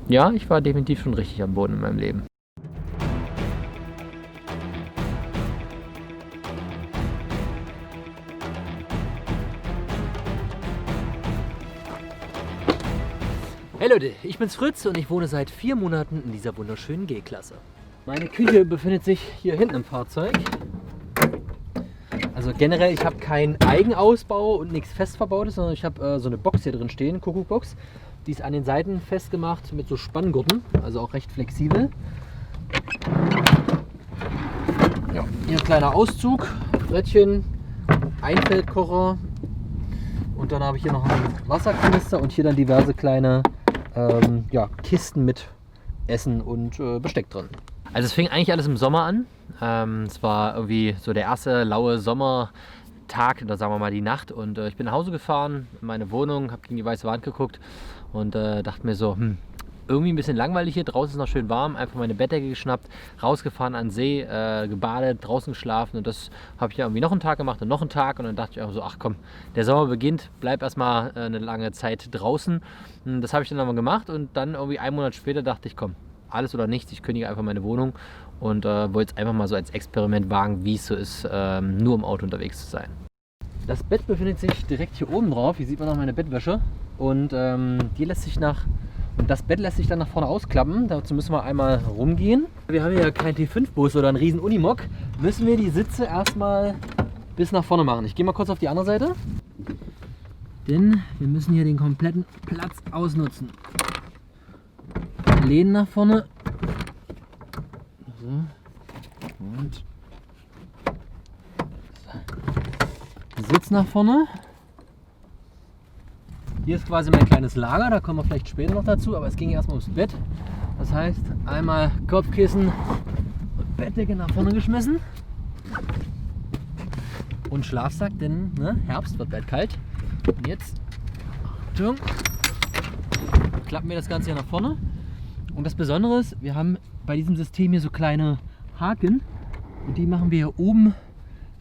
ja, ich war definitiv schon richtig am Boden in meinem Leben. Hey Leute, ich bin's Fritz und ich wohne seit 4 Monaten in dieser wunderschönen G-Klasse. Meine Küche befindet sich hier hinten im Fahrzeug. Also generell, ich habe keinen Eigenausbau und nichts fest verbautes, sondern ich habe so eine Box hier drin stehen, Kuckuckbox. Die ist an den Seiten festgemacht mit so Spanngurten, also auch recht flexibel. Ja, hier ein kleiner Auszug, Brettchen, Einfeldkocher und dann habe ich hier noch einen Wasserkanister und hier dann diverse kleine Kisten mit Essen und Besteck drin. Also es fing eigentlich alles im Sommer an. Es war irgendwie so der erste laue Sommertag, oder sagen wir mal die Nacht. Und ich bin nach Hause gefahren, in meine Wohnung, habe gegen die weiße Wand geguckt und dachte mir so, irgendwie ein bisschen langweilig hier. Draußen ist noch schön warm. Einfach meine Bettdecke geschnappt, rausgefahren an den See, gebadet, draußen geschlafen. Und das habe ich ja irgendwie noch einen Tag gemacht und noch einen Tag. Und dann dachte ich einfach so, ach komm, der Sommer beginnt, bleib erstmal eine lange Zeit draußen. Und das habe ich dann nochmal gemacht. Und dann irgendwie einen Monat später dachte ich, komm, alles oder nichts, ich kündige einfach meine Wohnung. Und wollte es einfach mal so als Experiment wagen, wie es so ist, nur im Auto unterwegs zu sein. Das Bett befindet sich direkt hier oben drauf. Hier sieht man noch meine Bettwäsche. Und das Bett lässt sich dann nach vorne ausklappen. Dazu müssen wir einmal rumgehen. Wir haben hier keinen T5-Bus oder einen riesen Unimog. Müssen wir die Sitze erstmal bis nach vorne machen. Ich gehe mal kurz auf die andere Seite. Denn wir müssen hier den kompletten Platz ausnutzen. Lehnen nach vorne. So. Und Sitz nach vorne. Hier ist quasi mein kleines Lager, da kommen wir vielleicht später noch dazu, aber es ging erstmal ums Bett. Das heißt, einmal Kopfkissen und Bettdecke nach vorne geschmissen. Und Schlafsack, denn Herbst wird bald kalt. Und jetzt, Achtung, klappen wir das Ganze hier nach vorne. Und das Besondere ist, wir haben bei diesem System hier so kleine Haken und die machen wir hier oben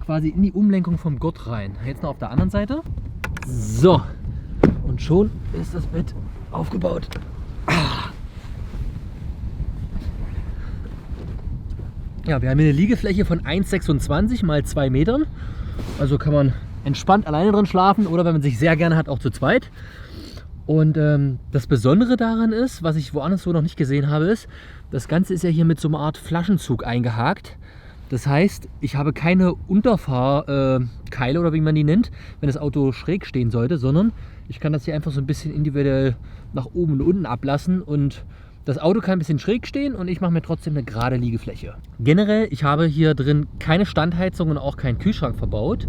quasi in die Umlenkung vom Gurt rein. Jetzt noch auf der anderen Seite. So. Und schon ist das Bett aufgebaut. Ja, wir haben hier eine Liegefläche von 1,26 mal 2 Metern. Also kann man entspannt alleine drin schlafen oder wenn man sich sehr gerne hat, auch zu zweit. Und das Besondere daran ist, was ich woanders so noch nicht gesehen habe, ist, das Ganze ist ja hier mit so einer Art Flaschenzug eingehakt. Das heißt, ich habe keine Unterfahrkeile oder wie man die nennt, wenn das Auto schräg stehen sollte, sondern ich kann das hier einfach so ein bisschen individuell nach oben und unten ablassen und das Auto kann ein bisschen schräg stehen und ich mache mir trotzdem eine gerade Liegefläche. Generell, ich habe hier drin keine Standheizung und auch keinen Kühlschrank verbaut.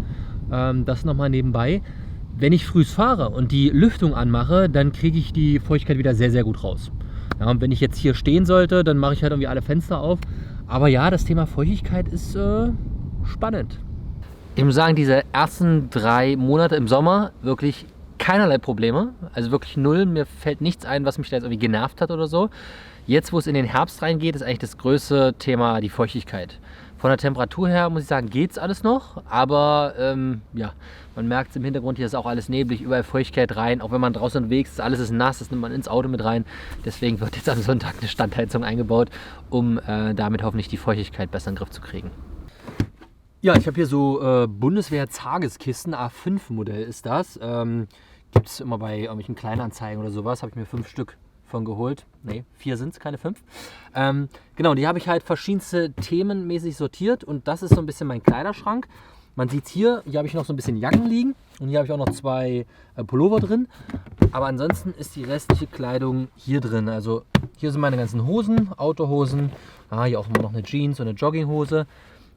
Das nochmal nebenbei. Wenn ich früh fahre und die Lüftung anmache, dann kriege ich die Feuchtigkeit wieder sehr, sehr gut raus. Ja, und wenn ich jetzt hier stehen sollte, dann mache ich halt irgendwie alle Fenster auf. Aber ja, das Thema Feuchtigkeit ist spannend. Ich muss sagen, diese ersten 3 Monate im Sommer wirklich keinerlei Probleme. Also wirklich null. Mir fällt nichts ein, was mich da jetzt irgendwie genervt hat oder so. Jetzt, wo es in den Herbst reingeht, ist eigentlich das größte Thema die Feuchtigkeit. Von der Temperatur her muss ich sagen, geht es alles noch. Aber ja, man merkt es im Hintergrund, hier ist auch alles neblig, überall Feuchtigkeit rein. Auch wenn man draußen unterwegs ist, alles ist nass, das nimmt man ins Auto mit rein. Deswegen wird jetzt am Sonntag eine Standheizung eingebaut, um damit hoffentlich die Feuchtigkeit besser in den Griff zu kriegen. Ja, ich habe hier so Bundeswehr-Zageskisten, A5-Modell ist das. Gibt es immer bei irgendwelchen Kleinanzeigen oder sowas, habe ich mir 5 Stück von geholt. Ne, 4 sind es, keine 5. Genau, die habe ich halt verschiedenste themenmäßig sortiert und das ist so ein bisschen mein Kleiderschrank. Man sieht hier habe ich noch so ein bisschen Jacken liegen und hier habe ich auch noch 2 Pullover drin. Aber ansonsten ist die restliche Kleidung hier drin. Also hier sind meine ganzen Hosen, Autohosen. Hier auch immer noch eine Jeans und eine Jogginghose.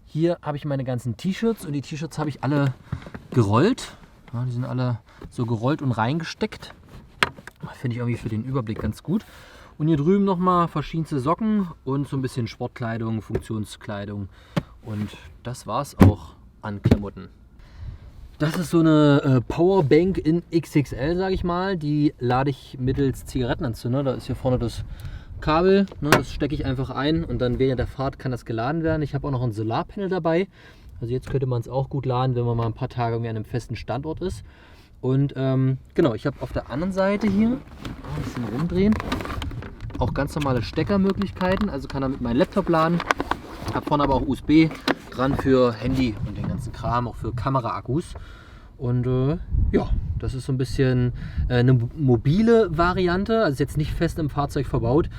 Hier habe ich meine ganzen T-Shirts und die T-Shirts habe ich alle gerollt. Ja, die sind alle so gerollt und reingesteckt. Finde ich irgendwie für den Überblick ganz gut. Und hier drüben nochmal verschiedenste Socken und so ein bisschen Sportkleidung, Funktionskleidung. Und das war es auch an Klamotten. Das ist so eine Powerbank in XXL, sage ich mal. Die lade ich mittels Zigarettenanzünder. Da ist hier vorne das Kabel. Das stecke ich einfach ein und dann während der Fahrt kann das geladen werden. Ich habe auch noch ein Solarpanel dabei. Also jetzt könnte man es auch gut laden, wenn man mal ein paar Tage an einem festen Standort ist. Und genau, ich habe auf der anderen Seite hier, ein bisschen rumdrehen, auch ganz normale Steckermöglichkeiten, also kann damit meinen Laptop laden. Habe vorne aber auch USB dran für Handy und den ganzen Kram, auch für Kameraakkus. Und ja, das ist so ein bisschen eine mobile Variante, also ist jetzt nicht fest im Fahrzeug verbaut,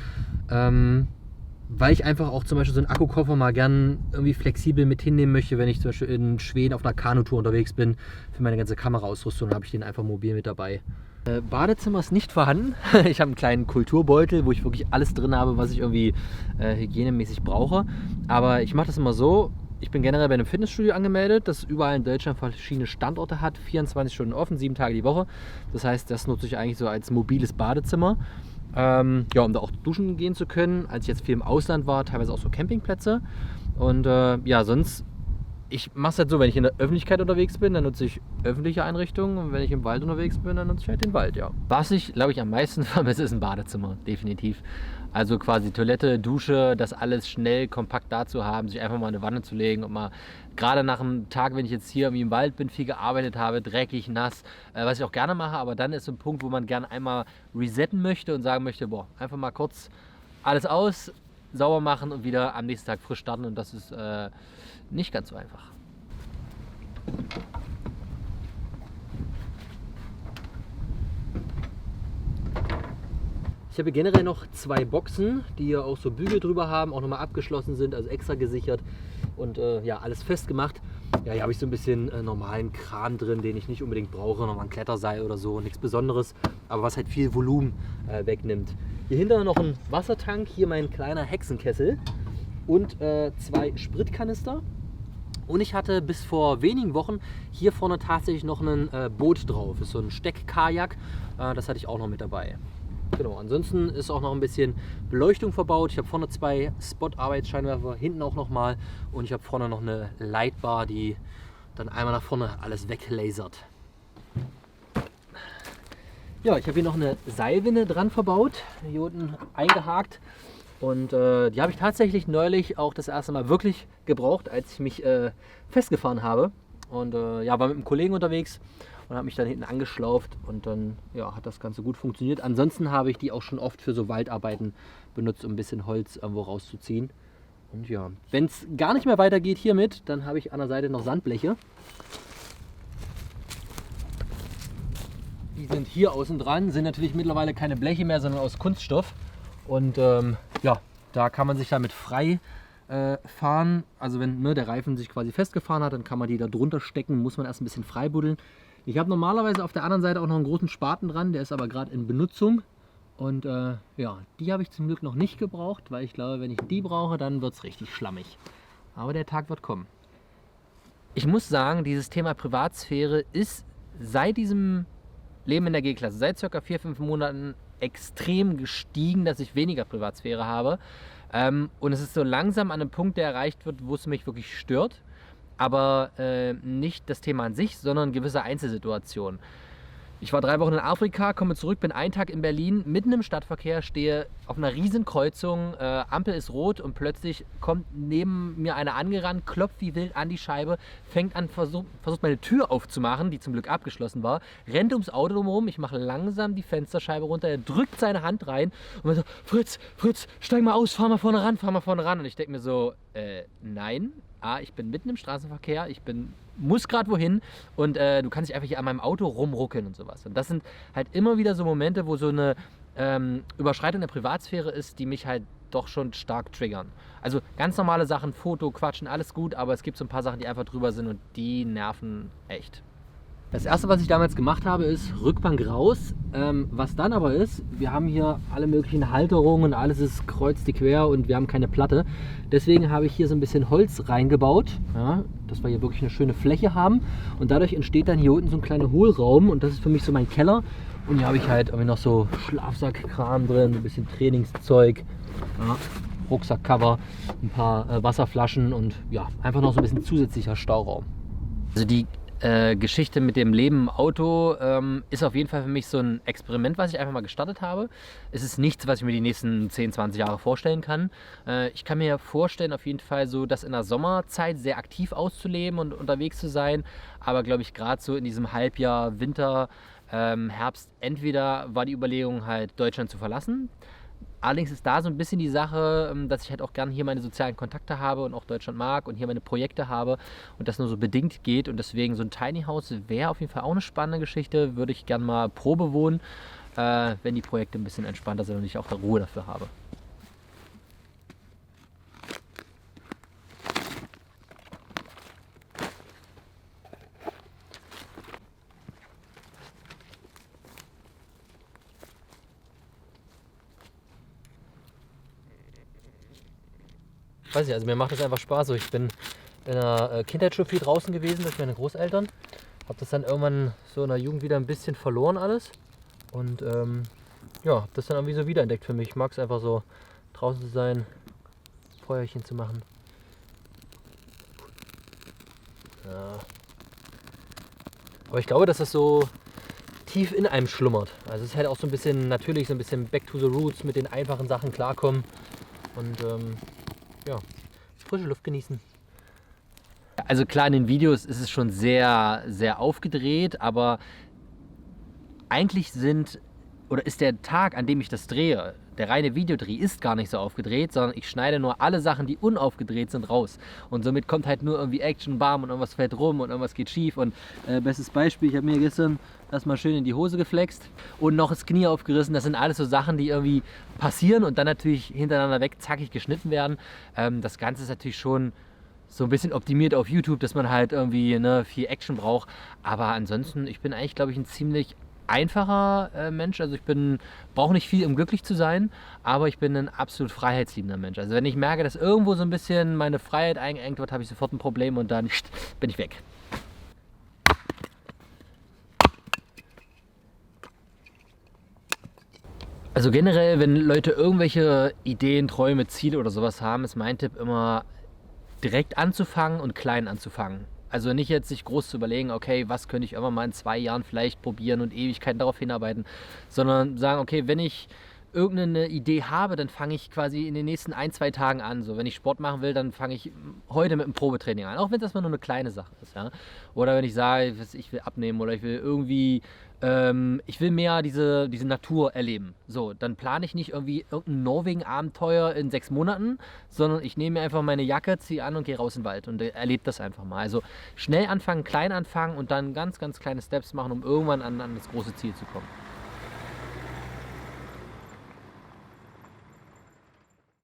weil ich einfach auch zum Beispiel so einen Akkukoffer mal gern irgendwie flexibel mit hinnehmen möchte, wenn ich zum Beispiel in Schweden auf einer Kanutour unterwegs bin. Für meine ganze Kameraausrüstung habe ich den einfach mobil mit dabei. Badezimmer ist nicht vorhanden. Ich habe einen kleinen Kulturbeutel, wo ich wirklich alles drin habe, was ich irgendwie hygienemäßig brauche. Aber ich mache das immer so. Ich bin generell bei einem Fitnessstudio angemeldet, das überall in Deutschland verschiedene Standorte hat, 24 Stunden offen, 7 Tage die Woche. Das heißt, das nutze ich eigentlich so als mobiles Badezimmer, ja, um da auch duschen gehen zu können. Als ich jetzt viel im Ausland war, teilweise auch so Campingplätze. Und ja, sonst, ich mache es halt so, wenn ich in der Öffentlichkeit unterwegs bin, dann nutze ich öffentliche Einrichtungen, und wenn ich im Wald unterwegs bin, dann nutze ich halt den Wald, ja. Was ich, glaube ich, am meisten vermisse, ist ein Badezimmer, definitiv. Also quasi Toilette, Dusche, das alles schnell, kompakt da zu haben, sich einfach mal in eine Wanne zu legen und mal, gerade nach einem Tag, wenn ich jetzt hier irgendwie im Wald bin, viel gearbeitet habe, dreckig, nass, was ich auch gerne mache, aber dann ist so ein Punkt, wo man gerne einmal resetten möchte und sagen möchte, boah, einfach mal kurz alles aus, sauber machen und wieder am nächsten Tag frisch starten, und das ist nicht ganz so einfach. Ich habe generell noch 2 Boxen, die hier auch so Bügel drüber haben, auch nochmal abgeschlossen sind, also extra gesichert und ja, alles festgemacht. Ja, hier habe ich so ein bisschen normalen Kram drin, den ich nicht unbedingt brauche, nochmal ein Kletterseil oder so, nichts Besonderes, aber was halt viel Volumen wegnimmt. Hier hinter noch ein Wassertank, hier mein kleiner Hexenkessel und 2 Spritkanister. Und ich hatte bis vor wenigen Wochen hier vorne tatsächlich noch ein Boot drauf. Das ist so ein Steckkajak, das hatte ich auch noch mit dabei. Genau, ansonsten ist auch noch ein bisschen Beleuchtung verbaut. Ich habe vorne 2 Spot-Arbeitsscheinwerfer, hinten auch nochmal. Und ich habe vorne noch eine Lightbar, die dann einmal nach vorne alles weglasert. Ja, ich habe hier noch eine Seilwinde dran verbaut, hier unten eingehakt. Und die habe ich tatsächlich neulich auch das erste Mal wirklich gebraucht, als ich mich festgefahren habe. Und ja, war mit einem Kollegen unterwegs und habe mich dann hinten angeschlauft, und dann ja, hat das Ganze gut funktioniert. Ansonsten habe ich die auch schon oft für so Waldarbeiten benutzt, um ein bisschen Holz irgendwo rauszuziehen. Und ja, wenn es gar nicht mehr weitergeht hiermit, dann habe ich an der Seite noch Sandbleche. Die sind hier außen dran, sind natürlich mittlerweile keine Bleche mehr, sondern aus Kunststoff. Und ja, da kann man sich damit frei fahren. Also wenn der Reifen sich quasi festgefahren hat, dann kann man die da drunter stecken, muss man erst ein bisschen frei buddeln. Ich habe normalerweise auf der anderen Seite auch noch einen großen Spaten dran, der ist aber gerade in Benutzung. Und ja, die habe ich zum Glück noch nicht gebraucht, weil ich glaube, wenn ich die brauche, dann wird es richtig schlammig. Aber der Tag wird kommen. Ich muss sagen, dieses Thema Privatsphäre ist seit diesem Leben in der G-Klasse, seit ca. 4-5 Monaten extrem gestiegen, dass ich weniger Privatsphäre habe. Und es ist so langsam an einem Punkt, der erreicht wird, wo es mich wirklich stört. Aber nicht das Thema an sich, sondern gewisse Einzelsituationen. Ich war 3 Wochen in Afrika, komme zurück, bin einen Tag in Berlin, mitten im Stadtverkehr, stehe auf einer riesen Kreuzung, Ampel ist rot, und plötzlich kommt neben mir einer angerannt, klopft wie wild an die Scheibe, fängt an, versucht meine Tür aufzumachen, die zum Glück abgeschlossen war, rennt ums Auto drumherum, ich mache langsam die Fensterscheibe runter, er drückt seine Hand rein und man so, Fritz, steig mal aus, fahr mal vorne ran. Und ich denke mir so, nein. Ich bin mitten im Straßenverkehr, muss gerade wohin, und du kannst nicht einfach hier an meinem Auto rumruckeln und sowas. Und das sind halt immer wieder so Momente, wo so eine Überschreitung der Privatsphäre ist, die mich halt doch schon stark triggern. Also ganz normale Sachen, Foto, Quatschen, alles gut, aber es gibt so ein paar Sachen, die einfach drüber sind, und die nerven echt. Das erste, was ich damals gemacht habe, ist Rückbank raus. Was dann aber ist, wir haben hier alle möglichen Halterungen und alles ist kreuz die quer und wir haben keine Platte. Deswegen habe ich hier so ein bisschen Holz reingebaut, ja, dass wir hier wirklich eine schöne Fläche haben. Und dadurch entsteht dann hier unten so ein kleiner Hohlraum, und das ist für mich so mein Keller. Und hier habe ich halt irgendwie noch so Schlafsackkram drin, ein bisschen Trainingszeug, ja, Rucksackcover, ein paar Wasserflaschen und ja, einfach noch so ein bisschen zusätzlicher Stauraum. Also die Geschichte mit dem Leben im Auto ist auf jeden Fall für mich so ein Experiment, was ich einfach mal gestartet habe. Es ist nichts, was ich mir die nächsten 10, 20 Jahre vorstellen kann. Ich kann mir vorstellen, auf jeden Fall so, das in der Sommerzeit sehr aktiv auszuleben und unterwegs zu sein. Aber glaube ich, gerade so in diesem Halbjahr Winter, Herbst, entweder war die Überlegung halt Deutschland zu verlassen. Allerdings ist da so ein bisschen die Sache, dass ich halt auch gerne hier meine sozialen Kontakte habe und auch Deutschland mag und hier meine Projekte habe und das nur so bedingt geht. Und deswegen so ein Tiny House wäre auf jeden Fall auch eine spannende Geschichte. Würde ich gerne mal Probe wohnen, wenn die Projekte ein bisschen entspannter sind und ich auch die Ruhe dafür habe. Weiß ich, also mir macht das einfach Spaß. So, ich bin in der Kindheit schon viel draußen gewesen durch meine Großeltern. Habe das dann irgendwann so in der Jugend wieder ein bisschen verloren alles. Und ja, habe das dann irgendwie so wiederentdeckt für mich. Ich mag es einfach so, draußen zu sein, Feuerchen zu machen. Ja. Aber ich glaube, dass das so tief in einem schlummert. Also es ist halt auch so ein bisschen natürlich, so ein bisschen back to the roots, mit den einfachen Sachen klarkommen. Und ja, frische Luft genießen. Also klar, in den Videos ist es schon sehr, sehr aufgedreht, aber eigentlich ist der Tag, an dem ich das drehe, der reine Videodreh, ist gar nicht so aufgedreht, sondern ich schneide nur alle Sachen, die unaufgedreht sind, raus. Und somit kommt halt nur irgendwie Action, bam, und irgendwas fällt rum und irgendwas geht schief. Und bestes Beispiel, ich habe mir gestern erstmal schön in die Hose geflext und noch das Knie aufgerissen. Das sind alles so Sachen, die irgendwie passieren und dann natürlich hintereinander weg zackig geschnitten werden. Das Ganze ist natürlich schon so ein bisschen optimiert auf YouTube, dass man halt irgendwie viel Action braucht. Aber ansonsten, ich bin eigentlich, glaube ich, ein ziemlich einfacher Mensch. Also brauche nicht viel, um glücklich zu sein, aber ich bin ein absolut freiheitsliebender Mensch. Also wenn ich merke, dass irgendwo so ein bisschen meine Freiheit eingeengt wird, habe ich sofort ein Problem und dann bin ich weg. Also generell, wenn Leute irgendwelche Ideen, Träume, Ziele oder sowas haben, ist mein Tipp immer, direkt anzufangen und klein anzufangen. Also nicht jetzt sich groß zu überlegen, okay, was könnte ich irgendwann mal in 2 Jahren vielleicht probieren und Ewigkeiten darauf hinarbeiten, sondern sagen, okay, wenn ich irgendeine Idee habe, dann fange ich quasi in den nächsten 1, 2 Tagen an. So, wenn ich Sport machen will, dann fange ich heute mit einem Probetraining an, auch wenn das mal nur eine kleine Sache ist. Ja? Oder wenn ich sage, ich will abnehmen oder ich will irgendwie, ich will mehr diese Natur erleben. So, dann plane ich nicht irgendwie irgendein Norwegen-Abenteuer in 6 Monaten, sondern ich nehme mir einfach meine Jacke, ziehe an und gehe raus in den Wald und erlebe das einfach mal. Also schnell anfangen, klein anfangen und dann ganz, ganz kleine Steps machen, um irgendwann an das große Ziel zu kommen.